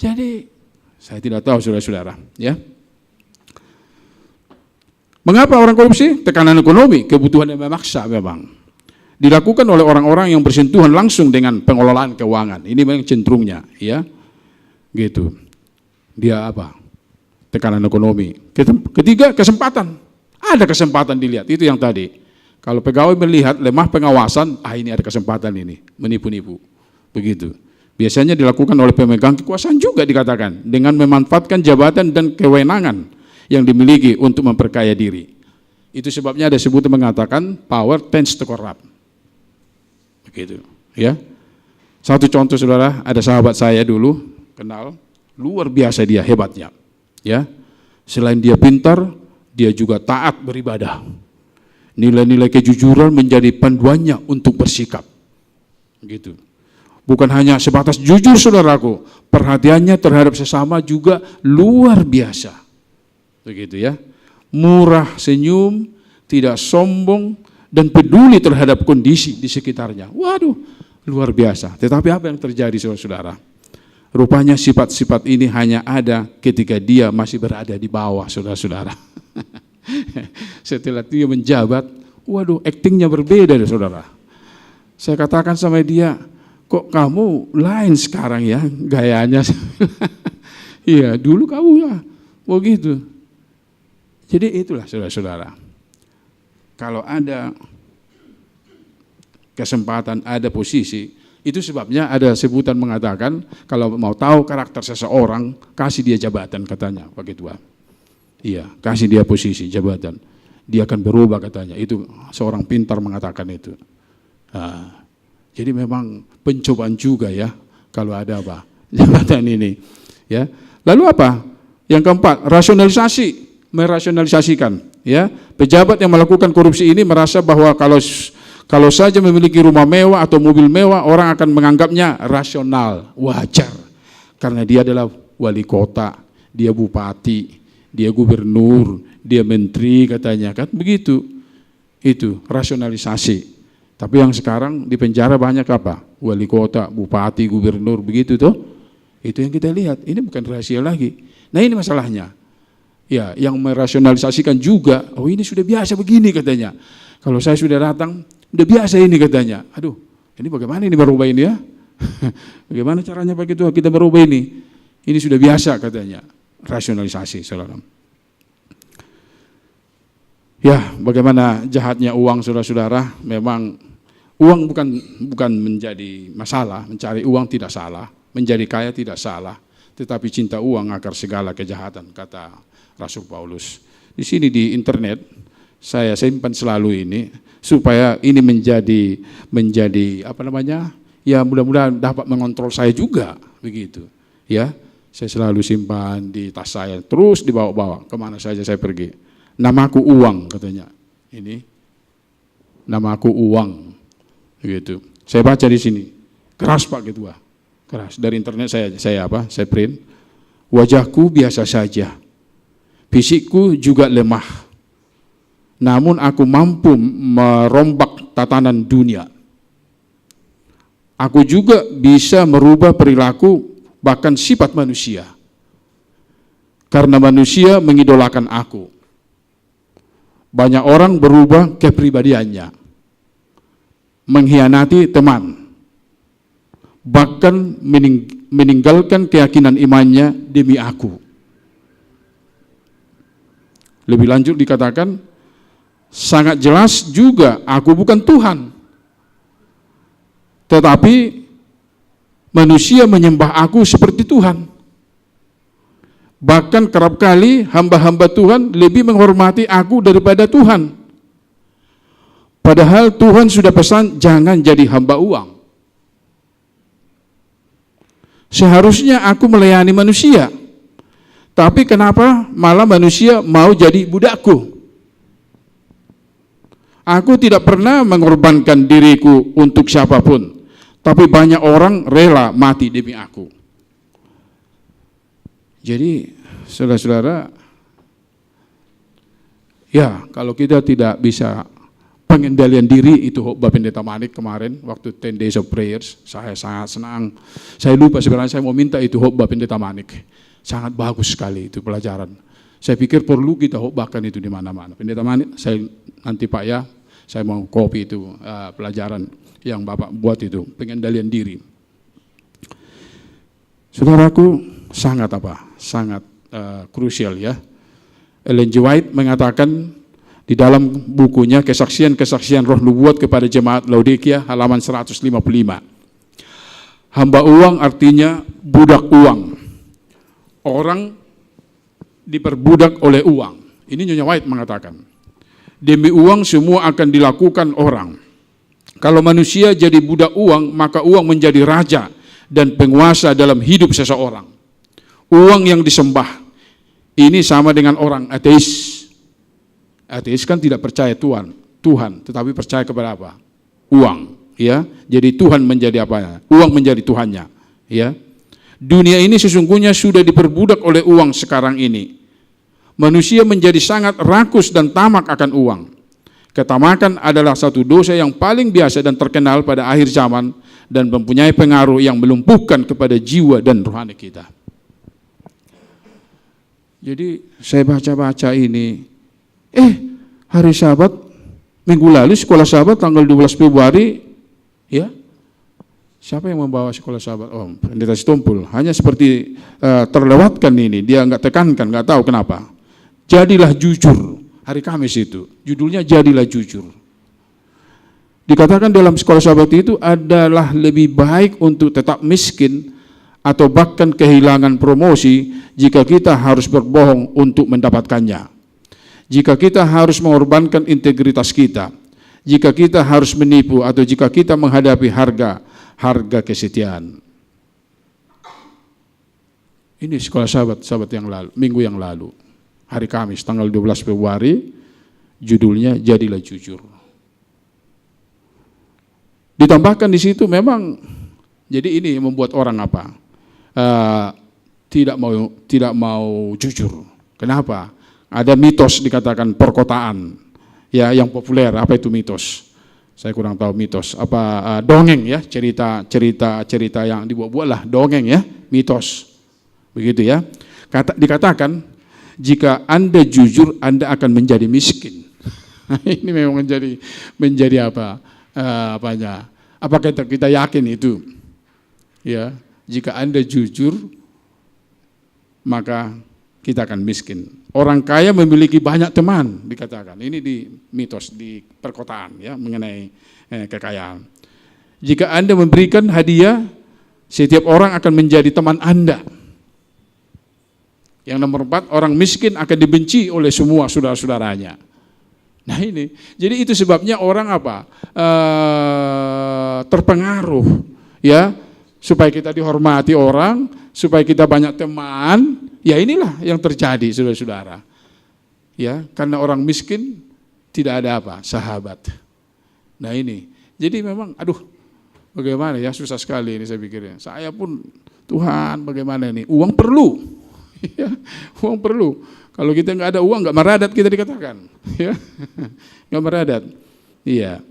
Jadi saya tidak tahu saudara-saudara, ya. Mengapa orang korupsi? Tekanan ekonomi, kebutuhan yang memaksa memang. Dilakukan oleh orang-orang yang bersentuhan langsung dengan pengelolaan keuangan. Ini memang cenderungnya, ya. Gitu. Dia apa? Tekanan ekonomi. Ketiga, kesempatan. Ada kesempatan dilihat, itu yang tadi. Kalau pegawai melihat lemah pengawasan, ini ada kesempatan ini, menipu-nipu. Begitu. Biasanya dilakukan oleh pemegang kekuasaan juga dikatakan, dengan memanfaatkan jabatan dan kewenangan yang dimiliki untuk memperkaya diri. Itu sebabnya ada sebutan mengatakan, power tends to corrupt. Begitu. Ya. Satu contoh saudara, ada sahabat saya dulu, kenal, luar biasa dia hebatnya. Ya. Selain dia pintar, dia juga taat beribadah. Nilai-nilai kejujuran menjadi panduannya untuk bersikap. Gitu. Bukan hanya sebatas jujur saudaraku, perhatiannya terhadap sesama juga luar biasa. Begitu ya. Murah senyum, tidak sombong, dan peduli terhadap kondisi di sekitarnya. Waduh, luar biasa. Tetapi apa yang terjadi saudara-saudara? Rupanya sifat-sifat ini hanya ada ketika dia masih berada di bawah saudara-saudara. Setelah dia menjabat, waduh, aktingnya berbeda saudara. Saya katakan sama dia, kok kamu lain sekarang ya gayanya. Iya, dulu kamu ya begitu. Jadi itulah saudara-saudara. Kalau ada kesempatan, ada posisi, itu sebabnya ada sebutan mengatakan kalau mau tahu karakter seseorang, kasih dia jabatan katanya Pak Ketua. Iya, kasih dia posisi, jabatan. Dia akan berubah katanya. Itu seorang pintar mengatakan itu. Nah, Jadi memang pencobaan juga ya kalau ada apa jabatan ini. Ya. Lalu apa? Yang keempat, rasionalisasi, merasionalisasikan. Ya, pejabat yang melakukan korupsi ini merasa bahwa kalau saja memiliki rumah mewah atau mobil mewah, orang akan menganggapnya rasional, wajar. Karena dia adalah wali kota, dia bupati, dia gubernur, dia menteri katanya kan begitu. Itu rasionalisasi. Tapi yang sekarang di penjara banyak apa? Wali kota, bupati, gubernur, begitu tuh. Itu yang kita lihat. Ini bukan rahasia lagi. Nah ini masalahnya. Ya, yang merasionalisasikan juga, oh ini sudah biasa begini katanya. Kalau saya sudah datang, udah biasa ini katanya. Aduh, ini bagaimana ini merubah ini ya? Bagaimana caranya Pak Ketua kita merubah ini? Ini sudah biasa katanya. Rasionalisasi, saudara. Ya, bagaimana jahatnya uang, saudara-saudara. Memang uang bukan menjadi masalah, mencari uang tidak salah, menjadi kaya tidak salah, tetapi cinta uang akar segala kejahatan, kata Rasul Paulus. Di sini di internet saya simpan selalu ini supaya ini menjadi apa namanya? Ya mudah-mudahan dapat mengontrol saya juga begitu. Ya, saya selalu simpan di tas saya, terus dibawa-bawa kemana saja saya pergi. Namaku uang katanya. Ini namaku uang. Begitu. Saya baca di sini. Keras Pak Ketua. Keras. Dari internet saya print. Wajahku biasa saja. Fisikku juga lemah. Namun aku mampu merombak tatanan dunia. Aku juga bisa merubah perilaku bahkan sifat manusia. Karena manusia mengidolakan aku. Banyak orang berubah kepribadiannya, mengkhianati teman, bahkan meninggalkan keyakinan imannya demi aku. Lebih lanjut dikatakan, sangat jelas juga aku bukan Tuhan, tetapi manusia menyembah aku seperti Tuhan. Bahkan kerap kali hamba-hamba Tuhan lebih menghormati aku daripada Tuhan. Padahal Tuhan sudah pesan jangan jadi hamba uang. Seharusnya aku melayani manusia. Tapi kenapa malah manusia mau jadi budakku? Aku tidak pernah mengorbankan diriku untuk siapapun. Tapi banyak orang rela mati demi aku. Jadi saudara-saudara, ya kalau kita tidak bisa pengendalian diri, itu Bapak Pendeta Manik kemarin waktu 10 Days of Prayers, saya sangat senang. Saya lupa sebenarnya saya mau minta itu Bapak Pendeta Manik. Sangat bagus sekali itu pelajaran. Saya pikir perlu kita khotbahkan itu di mana-mana. Pendeta Manik, saya nanti Pak ya, saya mau copy itu pelajaran yang Bapak buat itu, pengendalian diri. Saudaraku, sangat krusial ya. Ellen G. White mengatakan di dalam bukunya Kesaksian-Kesaksian Roh Nubuat kepada Jemaat Laodikia halaman 155. Hamba uang artinya budak uang. Orang diperbudak oleh uang. Ini Nyonya White mengatakan. Demi uang semua akan dilakukan orang. Kalau manusia jadi budak uang, maka uang menjadi raja dan penguasa dalam hidup seseorang. Uang yang disembah ini sama dengan orang ateis. Ateis kan tidak percaya Tuhan, tetapi percaya kepada apa? Uang, ya. Jadi Tuhan menjadi apa? Uang menjadi Tuhannya, ya. Dunia ini sesungguhnya sudah diperbudak oleh uang sekarang ini. Manusia menjadi sangat rakus dan tamak akan uang. Ketamakan adalah satu dosa yang paling biasa dan terkenal pada akhir zaman dan mempunyai pengaruh yang melumpuhkan kepada jiwa dan rohani kita. Jadi saya baca-baca ini, hari Sabat, minggu lalu sekolah Sabat tanggal 12 Februari, ya, siapa yang membawa sekolah Sabat? Oh, Pendeta Sitompul. Hanya seperti terlewatkan ini, dia nggak tekankan, nggak tahu kenapa. Jadilah jujur, hari Kamis itu, judulnya Jadilah Jujur. Dikatakan dalam sekolah Sabat itu adalah lebih baik untuk tetap miskin atau bahkan kehilangan promosi jika kita harus berbohong untuk mendapatkannya. Jika kita harus mengorbankan integritas kita, jika kita harus menipu atau jika kita menghadapi harga kesetiaan. Ini sekolah sahabat yang lalu, minggu yang lalu, hari Kamis tanggal 12 Februari, judulnya Jadilah Jujur. Ditambahkan di situ memang, jadi ini membuat orang apa? Tidak mau jujur. Kenapa? Ada mitos dikatakan perkotaan, ya yang populer. Apa itu mitos? Saya kurang tahu mitos. Apa dongeng ya? Cerita yang dibuat-buat lah, dongeng ya, mitos. Begitu ya. Dikatakan jika Anda jujur, Anda akan menjadi miskin. Ini memang menjadi apa? Apakah kita yakin itu? Ya, jika Anda jujur, maka kita akan miskin. Orang kaya memiliki banyak teman, dikatakan. Ini di mitos di perkotaan ya, mengenai kekayaan. Jika Anda memberikan hadiah, setiap orang akan menjadi teman Anda. Yang nomor 4, orang miskin akan dibenci oleh semua saudara-saudaranya. Nah ini, jadi itu sebabnya orang apa? Terpengaruh ya, supaya kita dihormati orang, supaya kita banyak teman. Ya inilah yang terjadi saudara-saudara. Ya, karena orang miskin tidak ada apa? Sahabat. Nah ini, jadi memang bagaimana ya, susah sekali ini saya pikirnya. Saya pun Tuhan bagaimana ini? Uang perlu. Ya, uang perlu. Kalau kita nggak ada uang, nggak meradat kita dikatakan. Ya, nggak meradat. Iya.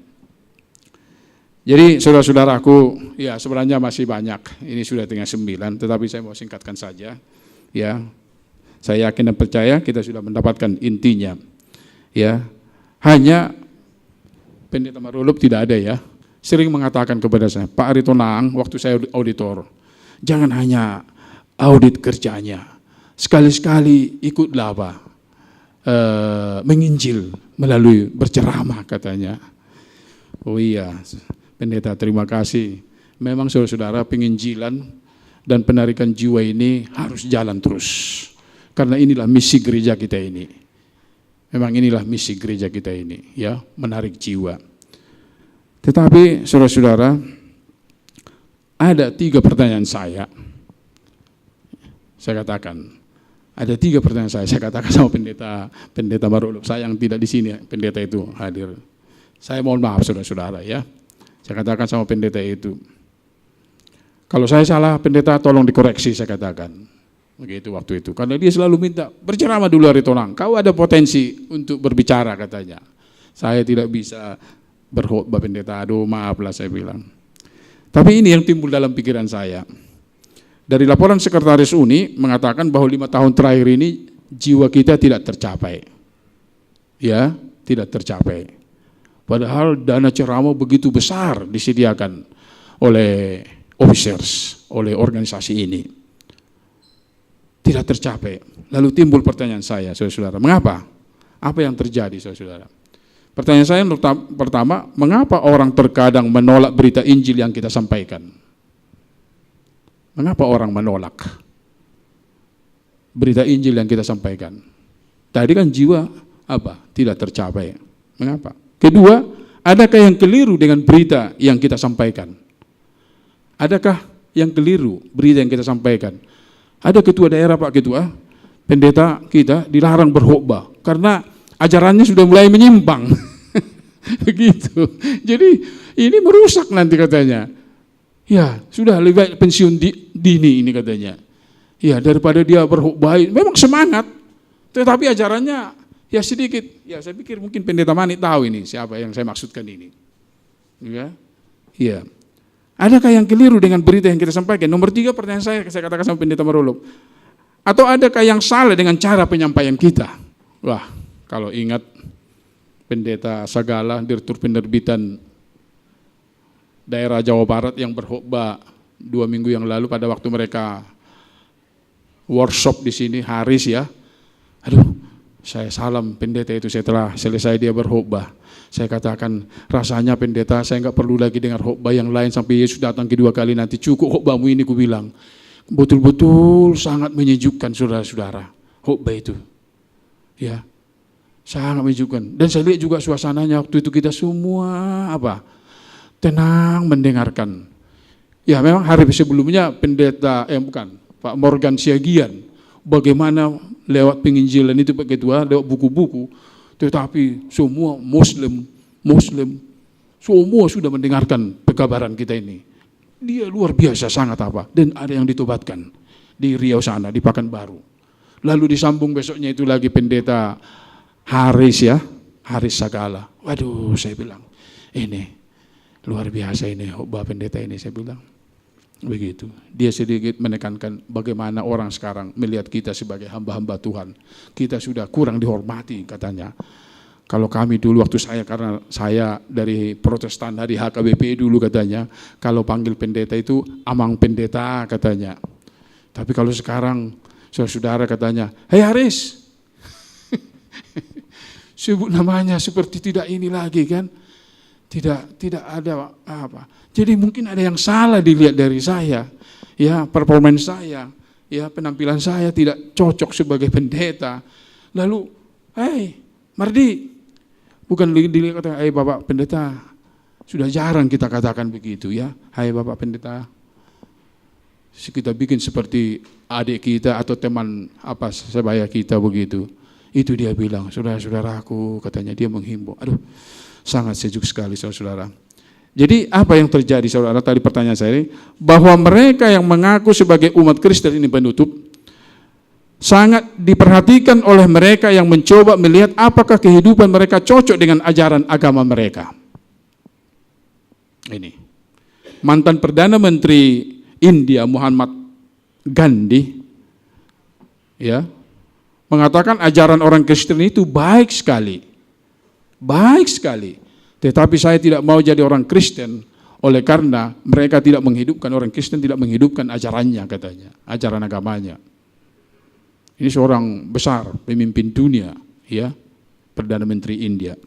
Jadi saudara-saudaraku, ya sebenarnya masih banyak. Ini sudah tinggal 9, tetapi saya mau singkatkan saja. Ya, saya yakin dan percaya kita sudah mendapatkan intinya. Ya, hanya Pendeta Marulup tidak ada ya. Sering mengatakan kepada saya, Pak Aritonang, waktu saya auditor, jangan hanya audit kerjanya, sekali-sekali ikutlah apa, menginjil melalui berceramah katanya. Oh iya, Pendeta terima kasih. Memang saudara-saudara, penginjilan dan penarikan jiwa ini harus jalan terus. Karena inilah misi gereja kita ini. Memang inilah misi gereja kita ini, ya, menarik jiwa. Tetapi saudara-saudara, ada 3 pertanyaan saya katakan. Ada 3 pertanyaan saya katakan sama pendeta Marulup. Saya yang tidak di sini, pendeta itu hadir. Saya mohon maaf saudara-saudara ya. Saya katakan sama pendeta itu, kalau saya salah, pendeta tolong dikoreksi, saya katakan. Begitu waktu itu. Karena dia selalu minta, berceramah dulu Aritonang, kau ada potensi untuk berbicara katanya. Saya tidak bisa berkhotbah pendeta, aduh maaflah saya bilang. Tapi ini yang timbul dalam pikiran saya. Dari laporan Sekretaris UNI mengatakan bahwa 5 tahun terakhir ini jiwa kita tidak tercapai. Ya, tidak tercapai. Padahal dana ceramah begitu besar disediakan oleh officers, oleh organisasi ini. Tidak tercapai. Lalu timbul pertanyaan saya, saudara-saudara, mengapa? Apa yang terjadi, saudara-saudara? Pertanyaan saya pertama, mengapa orang terkadang menolak berita Injil yang kita sampaikan? Mengapa orang menolak berita Injil yang kita sampaikan? Tadi kan jiwa apa? Tidak tercapai. Mengapa? Kedua, adakah yang keliru dengan berita yang kita sampaikan? Adakah yang keliru berita yang kita sampaikan? Ada ketua daerah, Pak Ketua, pendeta kita dilarang berkhotbah karena ajarannya sudah mulai menyimpang. Begitu. Jadi ini merusak nanti katanya. Ya, sudah lebih baik pensiun dini ini katanya. Ya, daripada dia berkhotbah, memang semangat, tetapi ajarannya ya sedikit. Ya, saya pikir mungkin pendeta Mani tahu ini siapa yang saya maksudkan ini. Ya. Iya. Adakah yang keliru dengan berita yang kita sampaikan? Nomor 3 pertanyaan saya katakan sama pendeta Marulup. Atau adakah yang salah dengan cara penyampaian kita? Wah, kalau ingat pendeta Sagala, Direktur Penerbitan daerah Jawa Barat yang berkhotbah 2 minggu yang lalu pada waktu mereka workshop di sini, Haris ya. Aduh, saya salam pendeta itu setelah selesai dia berkhotbah. Saya katakan, rasanya pendeta saya enggak perlu lagi dengar khotbah yang lain sampai Yesus datang kedua kali nanti. Cukup khotbahmu ini, ku bilang. Betul-betul sangat menyejukkan saudara-saudara khotbah itu. Ya. Sangat menyejukkan. Dan saya lihat juga suasananya waktu itu kita semua tenang mendengarkan. Ya memang hari sebelumnya Pak Morgan Siagian, bagaimana lewat penginjilan itu Pak Ketua, lewat buku-buku, tetapi semua Muslim, semua sudah mendengarkan pekabaran kita ini. Dia luar biasa sangat dan ada yang ditobatkan di Riau sana, di Pekanbaru. Lalu disambung besoknya itu lagi pendeta Haris Sagala. Waduh, saya bilang, ini luar biasa ini, Bapak pendeta ini, saya bilang. Begitu. Dia sedikit menekankan bagaimana orang sekarang melihat kita sebagai hamba-hamba Tuhan. Kita sudah kurang dihormati katanya. Kalau kami dulu waktu karena saya dari Protestan, dari HKBP dulu katanya, kalau panggil pendeta itu amang pendeta katanya. Tapi kalau sekarang saudara katanya, "Hei Haris." Sebut namanya seperti tidak ini lagi kan. Tidak ada apa. Jadi mungkin ada yang salah dilihat dari saya. Ya, performance saya, ya, penampilan saya tidak cocok sebagai pendeta. Lalu, "Hei, Mardi." Bukan dilihat kata, "Hei Bapak pendeta." Sudah jarang kita katakan begitu ya. "Hai Bapak pendeta." Kita bikin seperti adik kita atau teman sebaya kita begitu. Itu dia bilang, "Saudara-saudaraku," katanya, dia menghimbau. Aduh, sangat sejuk sekali saudara-saudara. Jadi apa yang terjadi saudara, tadi pertanyaan saya ini, bahwa mereka yang mengaku sebagai umat Kristen ini penutup, sangat diperhatikan oleh mereka yang mencoba melihat apakah kehidupan mereka cocok dengan ajaran agama mereka. Ini, mantan Perdana Menteri India Muhammad Gandhi, ya, mengatakan ajaran orang Kristen itu baik sekali. Baik sekali. Tetapi saya tidak mau jadi orang Kristen oleh karena mereka tidak menghidupkan, orang Kristen tidak menghidupkan ajarannya katanya, ajaran agamanya. Ini seorang besar pemimpin dunia, ya, Perdana Menteri India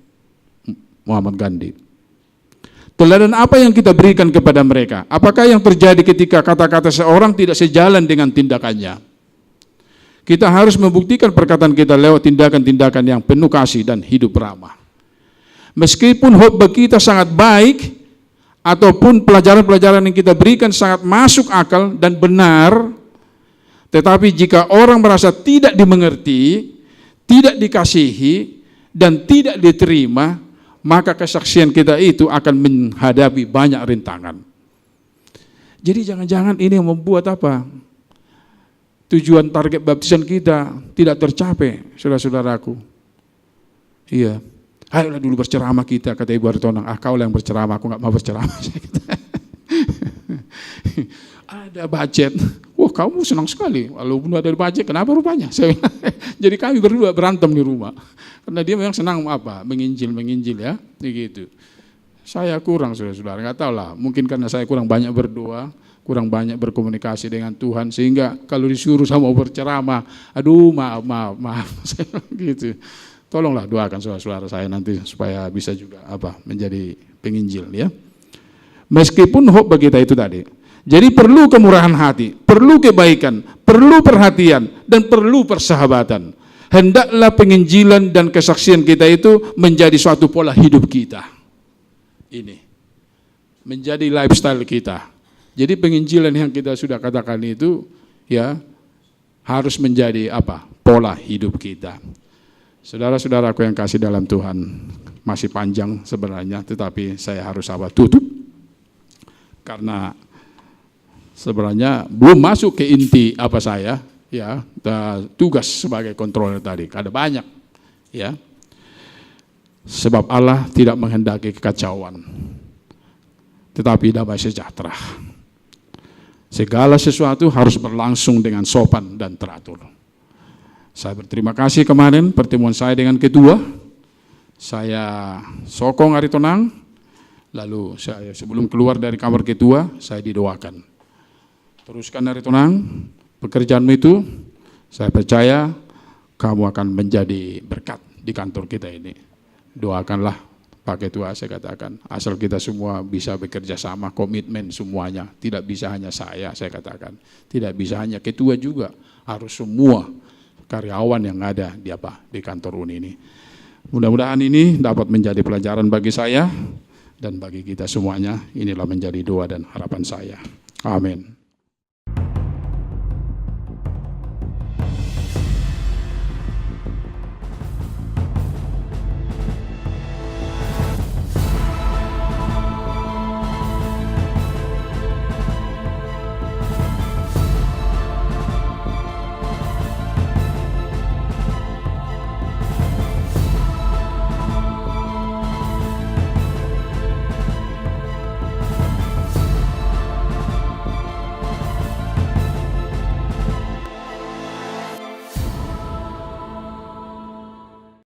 Muhammad Gandhi. Teladan apa yang kita berikan kepada mereka? Apakah yang terjadi ketika kata-kata seorang tidak sejalan dengan tindakannya? Kita harus membuktikan perkataan kita lewat tindakan-tindakan yang penuh kasih dan hidup ramah. Meskipun khotbah kita sangat baik, ataupun pelajaran-pelajaran yang kita berikan sangat masuk akal dan benar, tetapi jika orang merasa tidak dimengerti, tidak dikasihi, dan tidak diterima, maka kesaksian kita itu akan menghadapi banyak rintangan. Jadi jangan-jangan ini yang membuat tujuan target baptisan kita tidak tercapai, saudara-saudaraku. Iya. Ayolah dulu berceramah kita, kata Ibu Hartonang. Kau yang berceramah, aku nggak mau berceramah. Ada budget. Wah, kamu senang sekali. Walaupun ada budget, kenapa rupanya? Jadi kami berdua berantem di rumah. Karena dia memang senang menginjil ya, begitu. Saya kurang, saudara-saudara, nggak tahu lah. Mungkin karena saya kurang banyak berdoa, kurang banyak berkomunikasi dengan Tuhan, sehingga kalau disuruh sama berceramah, aduh maaf, gitu. Tolonglah doakan saudara-saudara saya nanti supaya bisa juga menjadi penginjil ya. Meskipun khotbah kita itu tadi. Jadi perlu kemurahan hati, perlu kebaikan, perlu perhatian, dan perlu persahabatan. Hendaklah penginjilan dan kesaksian kita itu menjadi suatu pola hidup kita. Ini menjadi lifestyle kita. Jadi penginjilan yang kita sudah katakan itu ya harus menjadi pola hidup kita. Saudara-saudaraku yang kasih dalam Tuhan, masih panjang sebenarnya, tetapi saya harus tutup. Karena sebenarnya belum masuk ke inti saya, ya, tugas sebagai controller tadi. Ada banyak, ya. Sebab Allah tidak menghendaki kekacauan, tetapi damai sejahtera. Segala sesuatu harus berlangsung dengan sopan dan teratur. Saya berterima kasih kemarin pertemuan saya dengan ketua, saya sokong Aritonang, lalu saya sebelum keluar dari kamar ketua, saya didoakan. Teruskan Aritonang, pekerjaanmu itu, saya percaya kamu akan menjadi berkat di kantor kita ini. Doakanlah Pak Ketua, saya katakan, asal kita semua bisa bekerja sama, komitmen semuanya, tidak bisa hanya saya katakan, tidak bisa hanya ketua juga, harus semua karyawan yang ada di kantor UNI ini. Mudah-mudahan ini dapat menjadi pelajaran bagi saya dan bagi kita semuanya. Inilah menjadi doa dan harapan saya. Amin.